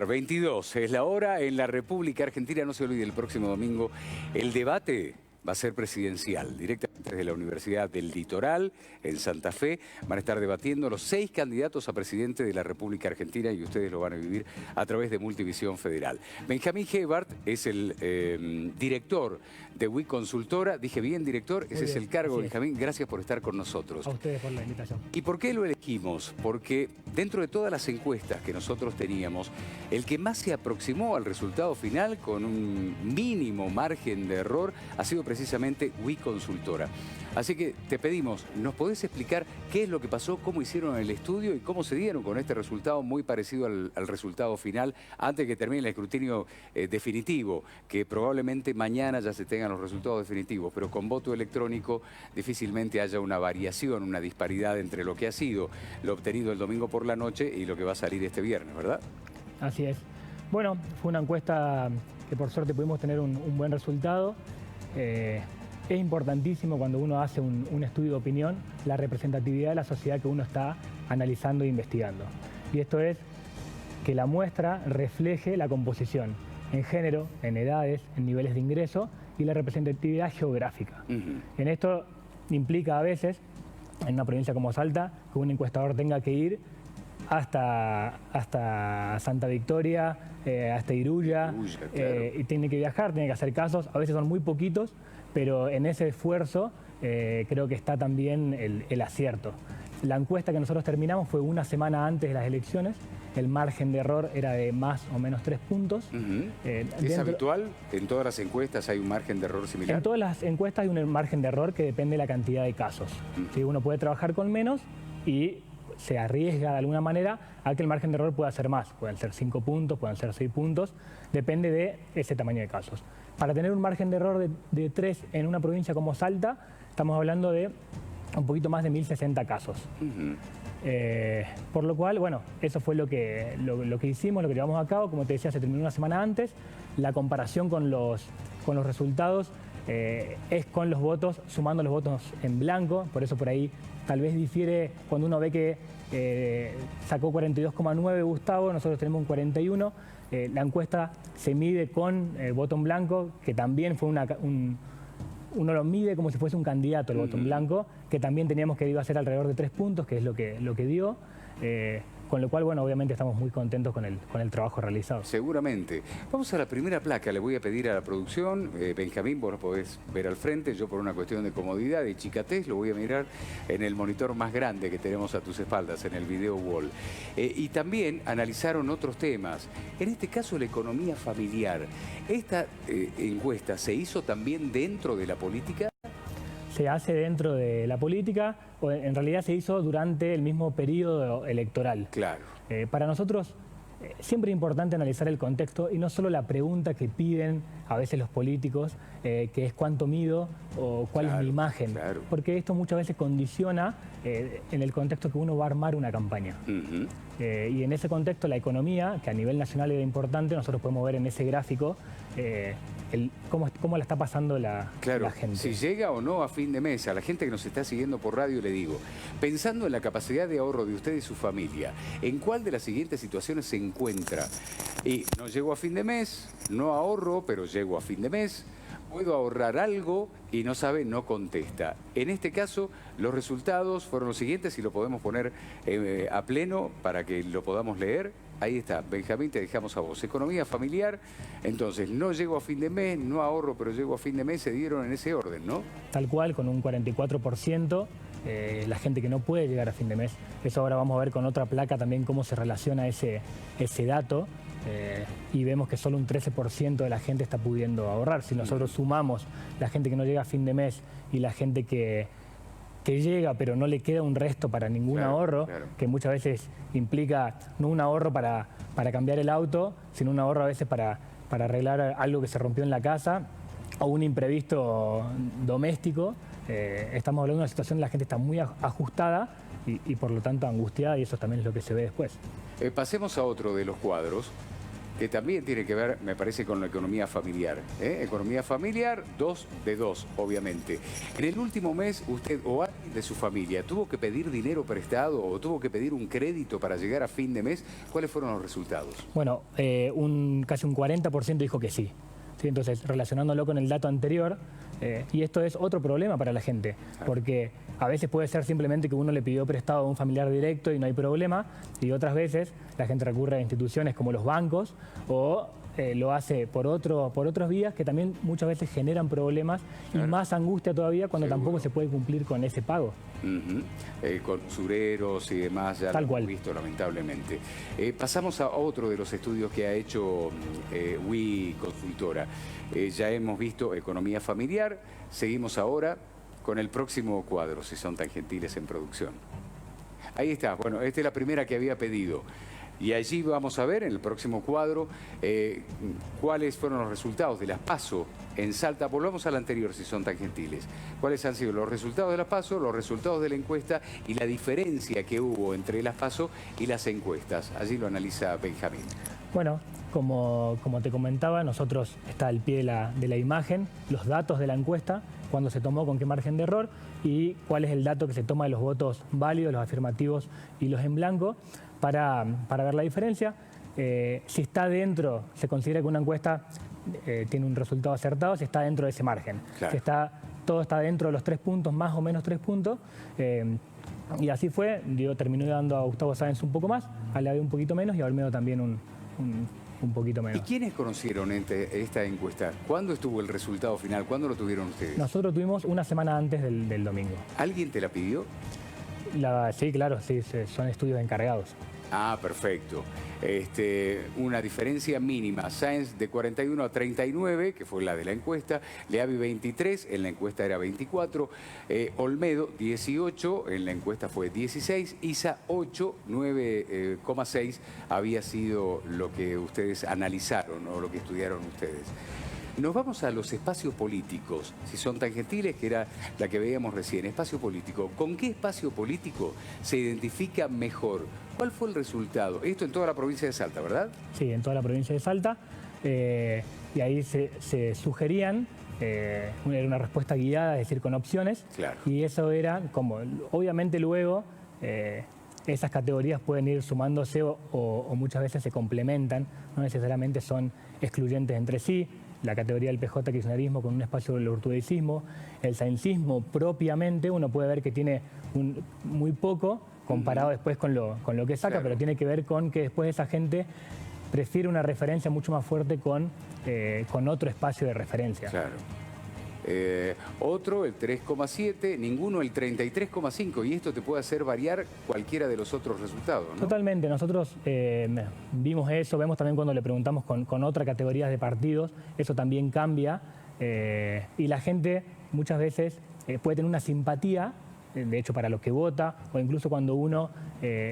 22 es la hora en la República Argentina. No se olvide, el próximo domingo el debate va a ser presidencial. Directamente desde la Universidad del Litoral, en Santa Fe, van a estar debatiendo los 6 candidatos a presidente de la República Argentina y ustedes lo van a vivir a través de Multivisión Federal. Benjamín Gebhardt es el director de WIC Consultora. Dije bien, director, ese es el cargo, Benjamín. Gracias por estar con nosotros. A ustedes por la invitación. ¿Y por qué lo elegimos? Porque dentro de todas las encuestas que nosotros teníamos, el que más se aproximó al resultado final con un mínimo margen de error ha sido precisamente WIC Consultora. Así que te pedimos, ¿nos podés explicar qué es lo que pasó, cómo hicieron el estudio y cómo se dieron con este resultado muy parecido al resultado final antes de que termine el escrutinio definitivo, que probablemente mañana ya se tengan los resultados definitivos, pero con voto electrónico difícilmente haya una variación, una disparidad entre lo que ha sido lo obtenido el domingo por la noche y lo que va a salir este viernes, ¿verdad? Así es. Bueno, fue una encuesta que por suerte pudimos tener un buen resultado. Es importantísimo cuando uno hace un estudio de opinión la representatividad de la sociedad que uno está analizando e investigando. Y esto es que la muestra refleje la composición en género, en edades, en niveles de ingreso y la representatividad geográfica. En esto implica a veces, en una provincia como Salta, que un encuestador tenga que ir hasta Santa Victoria, hasta Iruya, claro. Y tiene que viajar, tiene que hacer casos, a veces son muy poquitos, pero en ese esfuerzo creo que está también el acierto. La encuesta que nosotros terminamos fue una semana antes de las elecciones, el margen de error era de más o menos 3 puntos. ¿Es habitual? ¿En todas las encuestas hay un margen de error similar? En todas las encuestas hay un margen de error que depende de la cantidad de casos. ¿Sí? Uno puede trabajar con menos y se arriesga de alguna manera a que el margen de error pueda ser más. Pueden ser 5 puntos, pueden ser 6 puntos, depende de ese tamaño de casos. Para tener un margen de error de 3 en una provincia como Salta, estamos hablando de un poquito más de 1060 casos. Por lo cual, bueno, eso fue lo que hicimos, lo que llevamos a cabo. Como te decía, se terminó una semana antes. La comparación con los resultados es con los votos, sumando los votos en blanco. Por eso por ahí tal vez difiere cuando uno ve que sacó 42,9 Gustavo, nosotros tenemos un 41. La encuesta se mide con voto en blanco, que también fue uno lo mide como si fuese un candidato el voto en blanco, que también teníamos que iba a ser alrededor de 3 puntos, que es lo que dio. Con lo cual, bueno, obviamente estamos muy contentos con el trabajo realizado. Seguramente. Vamos a la primera placa. Le voy a pedir a la producción, Benjamín, vos lo podés ver al frente. Yo por una cuestión de comodidad, de chicatez, lo voy a mirar en el monitor más grande que tenemos a tus espaldas, en el video wall. Y también analizaron otros temas. En este caso, la economía familiar. ¿Esta encuesta se hizo también dentro de la política? Se hace dentro de la política, o en realidad se hizo durante el mismo periodo electoral. Claro. Para nosotros siempre es importante analizar el contexto y no solo la pregunta que piden a veces los políticos, que es cuánto mido o cuál es mi imagen. Claro. Porque esto muchas veces condiciona en el contexto que uno va a armar una campaña. Y en ese contexto la economía, que a nivel nacional era importante, nosotros podemos ver en ese gráfico cómo la está pasando la gente. Si llega o no a fin de mes, a la gente que nos está siguiendo por radio le digo, pensando en la capacidad de ahorro de usted y su familia, ¿en cuál de las siguientes situaciones se encuentra? Y no llego a fin de mes, no ahorro, pero llego a fin de mes, puedo ahorrar algo y no sabe, no contesta. En este caso, los resultados fueron los siguientes y lo podemos poner a pleno para que lo podamos leer. Ahí está, Benjamín, te dejamos a vos. Economía familiar, entonces, no llego a fin de mes, no ahorro, pero llego a fin de mes, se dieron en ese orden, ¿no? Tal cual, con un 44%, la gente que no puede llegar a fin de mes. Eso ahora vamos a ver con otra placa también cómo se relaciona ese dato. Y vemos que solo un 13% de la gente está pudiendo ahorrar. Si nosotros sumamos la gente que no llega a fin de mes y la gente que llega pero no le queda un resto para ningún ahorro, que muchas veces implica no un ahorro para cambiar el auto, sino un ahorro a veces para arreglar algo que se rompió en la casa o un imprevisto doméstico. Estamos hablando de una situación en la gente está muy ajustada y por lo tanto angustiada, y eso también es lo que se ve después. Pasemos a otro de los cuadros. que también tiene que ver, me parece, con la economía familiar. Economía familiar, 2 de 2, obviamente. En el último mes, usted o alguien de su familia tuvo que pedir dinero prestado o tuvo que pedir un crédito para llegar a fin de mes. ¿Cuáles fueron los resultados? Bueno, casi un 40% dijo que sí. ¿Sí? Entonces, relacionándolo con el dato anterior, y esto es otro problema para la gente, porque a veces puede ser simplemente que uno le pidió prestado a un familiar directo y no hay problema, y otras veces la gente recurre a instituciones como los bancos o lo hace por otras vías que también muchas veces generan problemas y más angustia todavía cuando tampoco se puede cumplir con ese pago. Con usureros y demás, ya Tal lo cual. hemos visto lamentablemente. Pasamos a otro de los estudios que ha hecho WI Consultora. Ya hemos visto economía familiar, seguimos ahora con el próximo cuadro, si son tan gentiles en producción. Ahí está, bueno, esta es la primera que había pedido. Y allí vamos a ver en el próximo cuadro cuáles fueron los resultados de las PASO en Salta. Volvamos al anterior, si son tan gentiles. ¿Cuáles han sido los resultados de las PASO, los resultados de la encuesta y la diferencia que hubo entre las PASO y las encuestas? Allí lo analiza Benjamín. Bueno, como te comentaba, nosotros está al pie de la imagen, los datos de la encuesta, cuándo se tomó, con qué margen de error y cuál es el dato que se toma de los votos válidos, los afirmativos y los en blanco para ver la diferencia. Si está dentro, se considera que una encuesta tiene un resultado acertado, si está dentro de ese margen. Claro. Si todo está dentro de los 3 puntos, más o menos 3 puntos. Y así fue, yo terminé dando a Gustavo Sáenz un poco más, a Lade un poquito menos y a Olmedo también un poquito menos. ¿Y quiénes conocieron esta encuesta? ¿Cuándo estuvo el resultado final? ¿Cuándo lo tuvieron ustedes? Nosotros tuvimos una semana antes del domingo. ¿Alguien te la pidió? Sí, claro, sí, son estudios encargados. Ah, perfecto. Una diferencia mínima. Sáenz de 41 a 39, que fue la de la encuesta. Leavi 23, en la encuesta era 24. Olmedo 18, en la encuesta fue 16. Isa 8, 9,6 había sido lo que ustedes analizaron o lo que estudiaron ustedes. Nos vamos a los espacios políticos, si son tan gentiles, que era la que veíamos recién. Espacio político. ¿Con qué espacio político se identifica mejor? ¿Cuál fue el resultado? Esto en toda la provincia de Salta, ¿verdad? Sí, en toda la provincia de Salta. Y ahí se sugerían, era una respuesta guiada, es decir, con opciones. Claro. Y eso era como, obviamente luego, esas categorías pueden ir sumándose o muchas veces se complementan, no necesariamente son excluyentes entre sí. La categoría del PJ kirchnerismo con un espacio del ortodeicismo, el saincismo propiamente, uno puede ver que tiene muy poco comparado después con lo que saca, Claro. pero tiene que ver con que después esa gente prefiere una referencia mucho más fuerte con otro espacio de referencia. Claro. Otro, el 3,7, ninguno el 33,5, y esto te puede hacer variar cualquiera de los otros resultados, ¿no? Totalmente, nosotros vimos eso, vemos también cuando le preguntamos con otras categorías de partidos, eso también cambia y la gente muchas veces puede tener una simpatía, de hecho para lo que vota, o incluso cuando uno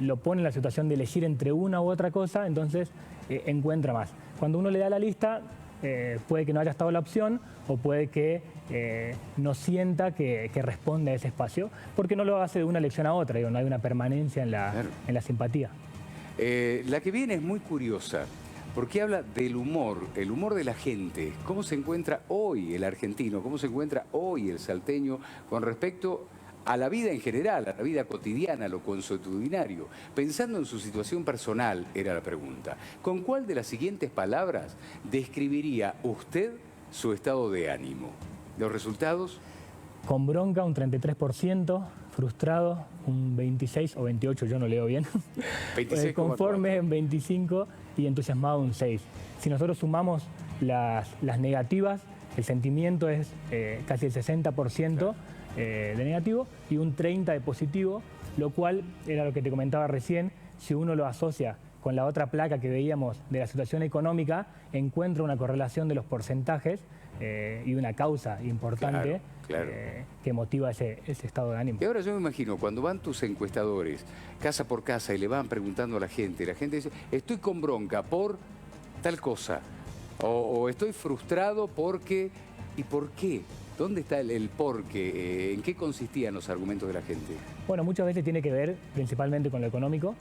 lo pone en la situación de elegir entre una u otra cosa, entonces encuentra más. Cuando uno le da la lista, puede que no haya estado la opción o puede que no sienta que responde a ese espacio, porque no lo hace de una elección a otra, digo, no hay una permanencia en la simpatía. La que viene es muy curiosa, porque habla del humor, el humor de la gente. ¿Cómo se encuentra hoy el argentino? ¿Cómo se encuentra hoy el salteño con respecto a la vida en general, a la vida cotidiana, a lo consuetudinario? Pensando en su situación personal, era la pregunta. ¿Con cuál de las siguientes palabras describiría usted su estado de ánimo? ¿Los resultados? Con bronca un 33%, frustrado un 26 o 28, yo no leo bien. 26,4. Conforme un 25 y entusiasmado un 6. Si nosotros sumamos las negativas, el sentimiento es casi el 60%. Claro. De negativo y un 30% de positivo, lo cual era lo que te comentaba recién, si uno lo asocia con la otra placa que veíamos de la situación económica, encuentra una correlación de los porcentajes y una causa importante claro. Que motiva ese estado de ánimo. Y ahora yo me imagino, cuando van tus encuestadores casa por casa y le van preguntando a la gente dice, estoy con bronca por tal cosa, o estoy frustrado porque, ¿y por qué? ¿Dónde está el por qué? ¿En qué consistían los argumentos de la gente? Bueno, muchas veces tiene que ver principalmente con lo económico,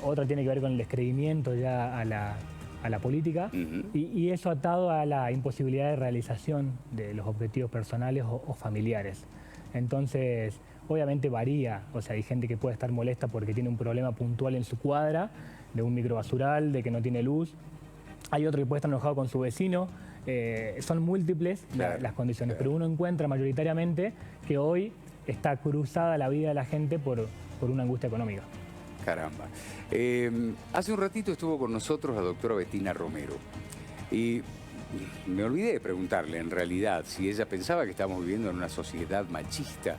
otra tiene que ver con el descreimiento ya a a la política, y eso atado a la imposibilidad de realización de los objetivos personales o familiares. Entonces, obviamente varía, o sea, hay gente que puede estar molesta porque tiene un problema puntual en su cuadra, de un microbasural, de que no tiene luz. Hay otro que puede estar enojado con su vecino. Son múltiples las condiciones, pero uno encuentra mayoritariamente que hoy está cruzada la vida de la gente por una angustia económica. Caramba. Hace un ratito estuvo con nosotros la doctora Bettina Romero y me olvidé de preguntarle en realidad si ella pensaba que estábamos viviendo en una sociedad machista,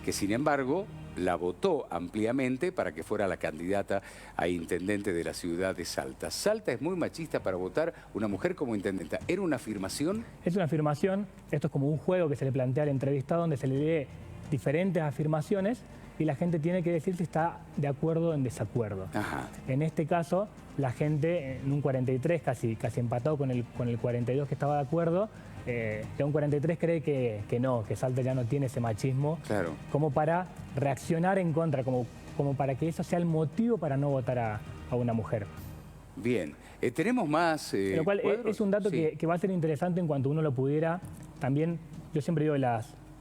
que sin embargo la votó ampliamente para que fuera la candidata a intendente de la ciudad de Salta. Salta es muy machista para votar una mujer como intendenta. ¿Era una afirmación? Es una afirmación, esto es como un juego que se le plantea al entrevistado donde se le lee diferentes afirmaciones y la gente tiene que decir si está de acuerdo o en desacuerdo. Ajá. En este caso, la gente en un 43, casi empatado con el 42 que estaba de acuerdo, ya un 43 cree que no, que Salta ya no tiene ese machismo, claro, como para reaccionar en contra, como para que eso sea el motivo para no votar a una mujer. Bien, tenemos más lo cual es un dato sí, que va a ser interesante en cuanto uno lo pudiera. También, yo siempre digo,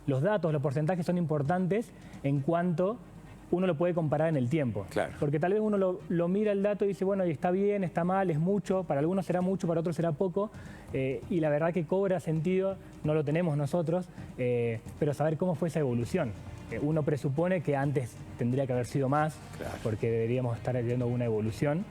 los datos, los porcentajes son importantes en cuanto uno lo puede comparar en el tiempo. Claro. Porque tal vez uno lo mira el dato y dice, bueno, y está bien, está mal, es mucho, para algunos será mucho, para otros será poco, y la verdad que cobra sentido, no lo tenemos nosotros, pero saber cómo fue esa evolución. Uno presupone que antes tendría que haber sido más, claro, porque deberíamos estar viendo una evolución,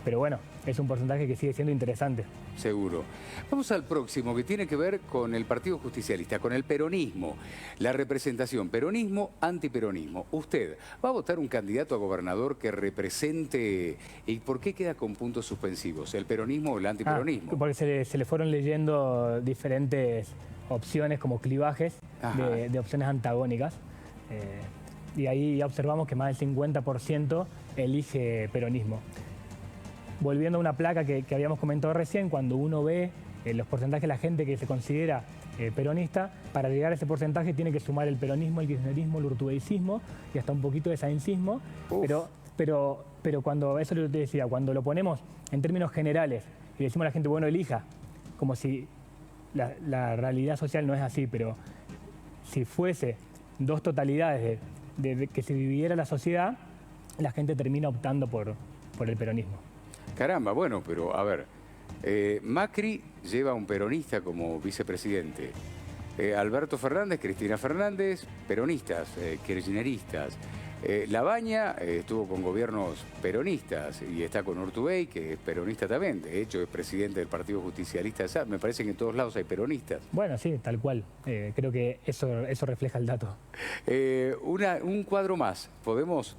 pero bueno, es un porcentaje que sigue siendo interesante. seguro. Vamos al próximo, que tiene que ver con el Partido Justicialista, con el peronismo, la representación, peronismo, antiperonismo. Usted va a votar un candidato a gobernador que represente, ¿y por qué queda con puntos suspensivos? ¿El peronismo o el antiperonismo? Porque se le fueron leyendo diferentes opciones como clivajes de opciones antagónicas. Y ahí observamos que más del 50% elige peronismo. Volviendo a una placa que habíamos comentado recién, cuando uno ve los porcentajes de la gente que se considera peronista, para llegar a ese porcentaje tiene que sumar el peronismo, el kirchnerismo, el urtubeicismo y hasta un poquito de saincismo. Pero cuando, eso lo te decía, cuando lo ponemos en términos generales y le decimos a la gente, bueno, elija, como si la realidad social no es así, pero si fuese dos totalidades de que se viviera la sociedad, la gente termina optando por el peronismo. Caramba, bueno, pero a ver, Macri lleva a un peronista como vicepresidente. Alberto Fernández, Cristina Fernández, peronistas, kirchneristas. Labaña estuvo con gobiernos peronistas y está con Urtubey, que es peronista también. De hecho, es presidente del Partido Justicialista de Salta. Me parece que en todos lados hay peronistas. Bueno, sí, tal cual. Creo que eso refleja el dato. Un cuadro más. ¿Podemos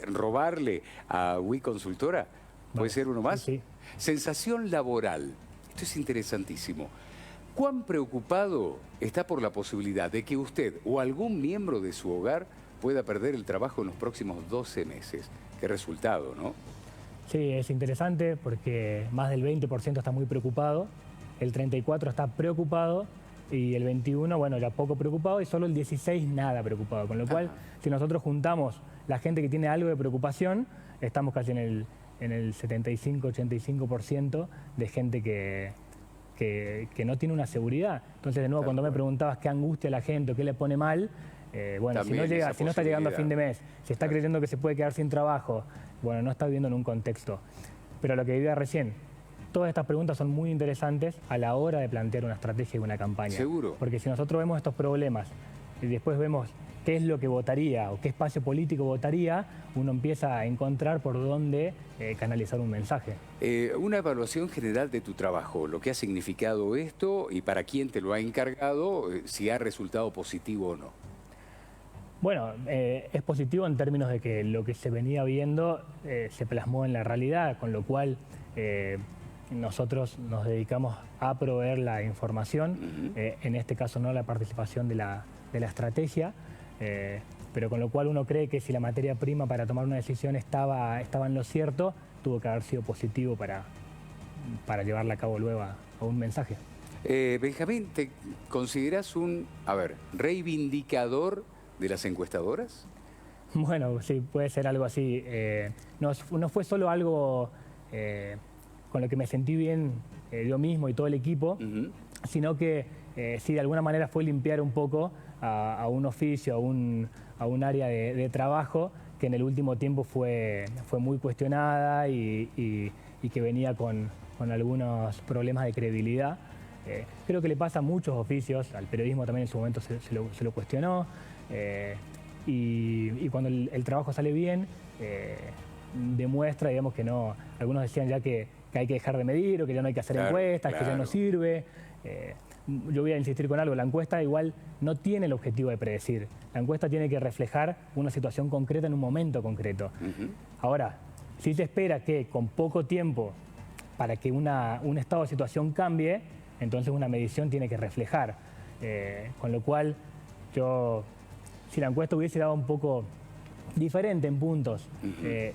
robarle a WI Consultora? ¿Puede ser uno más? Sí. Sensación laboral. Esto es interesantísimo. ¿Cuán preocupado está por la posibilidad de que usted o algún miembro de su hogar pueda perder el trabajo en los próximos 12 meses? Qué resultado, ¿no? Sí, es interesante porque más del 20% está muy preocupado, el 34% está preocupado y el 21%, bueno, ya poco preocupado y solo el 16% nada preocupado. Con lo cual, si nosotros juntamos la gente que tiene algo de preocupación, estamos casi en el 75-85% de gente que no tiene una seguridad. Entonces, de nuevo, cuando me preguntabas qué angustia a la gente o qué le pone mal, bueno, si no está llegando a fin de mes, si está creyendo que se puede quedar sin trabajo, bueno, no está viviendo en un contexto. Pero lo que vivía recién, todas estas preguntas son muy interesantes a la hora de plantear una estrategia y una campaña. Seguro. Porque si nosotros vemos estos problemas y después vemos qué es lo que votaría o qué espacio político votaría, uno empieza a encontrar por dónde canalizar un mensaje. Una evaluación general de tu trabajo, lo que ha significado esto y para quién te lo ha encargado, si ha resultado positivo o no. Bueno, es positivo en términos de que lo que se venía viendo se plasmó en la realidad, con lo cual nosotros nos dedicamos a proveer la información, en este caso no la participación de la estrategia, pero con lo cual uno cree que si la materia prima para tomar una decisión estaba en lo cierto, tuvo que haber sido positivo para llevarla a cabo luego a un mensaje. Benjamín, ¿te consideras un, reivindicador de las encuestadoras? Bueno, sí, puede ser algo así. No fue solo algo con lo que me sentí bien yo mismo y todo el equipo, sino que sí, de alguna manera fue limpiar un poco a un oficio, a un área de trabajo que en el último tiempo fue muy cuestionada y que venía con algunos problemas de credibilidad. Creo que le pasa a muchos oficios, al periodismo también en su momento se lo cuestionó, y cuando el trabajo sale bien, demuestra, digamos, que no. Algunos decían ya que hay que dejar de medir o que ya no hay que hacer encuestas, que ya no sirve. Yo voy a insistir con algo, la encuesta igual no tiene el objetivo de predecir. La encuesta tiene que reflejar una situación concreta en un momento concreto. Ahora, si se espera que con poco tiempo para que un estado de situación cambie, entonces una medición tiene que reflejar. Con lo cual, si la encuesta hubiese dado un poco diferente en puntos,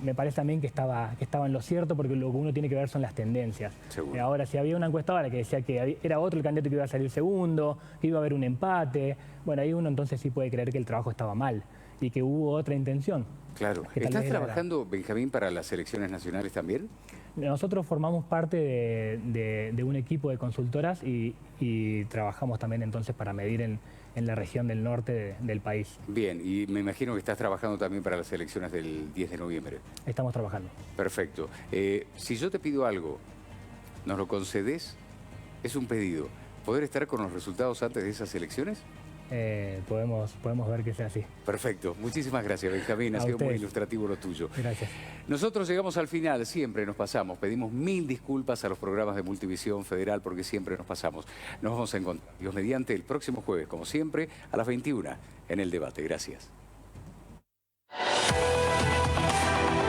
me parece también que estaba en lo cierto, porque lo que uno tiene que ver son las tendencias. Ahora, si había una encuestadora que decía que era otro el candidato que iba a salir segundo, que iba a haber un empate, bueno, ahí uno entonces sí puede creer que el trabajo estaba mal y que hubo otra intención. Claro. ¿Estás trabajando, Benjamín, para las elecciones nacionales también? Nosotros formamos parte de un equipo de consultoras y trabajamos también entonces para medir en la región del norte del país. Bien, y me imagino que estás trabajando también para las elecciones del 10 de noviembre. Estamos trabajando. Perfecto. Si yo te pido algo, ¿nos lo concedes? Es un pedido. ¿Poder estar con los resultados antes de esas elecciones? Podemos ver que sea así. Perfecto. Muchísimas gracias, Benjamín. Ha sido muy ilustrativo lo tuyo. Gracias. Nosotros llegamos al final, siempre nos pasamos. Pedimos 1000 disculpas a los programas de Multivisión Federal porque siempre nos pasamos. Nos vamos a encontrar, Dios mediante, el próximo jueves, como siempre, a las 21 en El Debate. Gracias.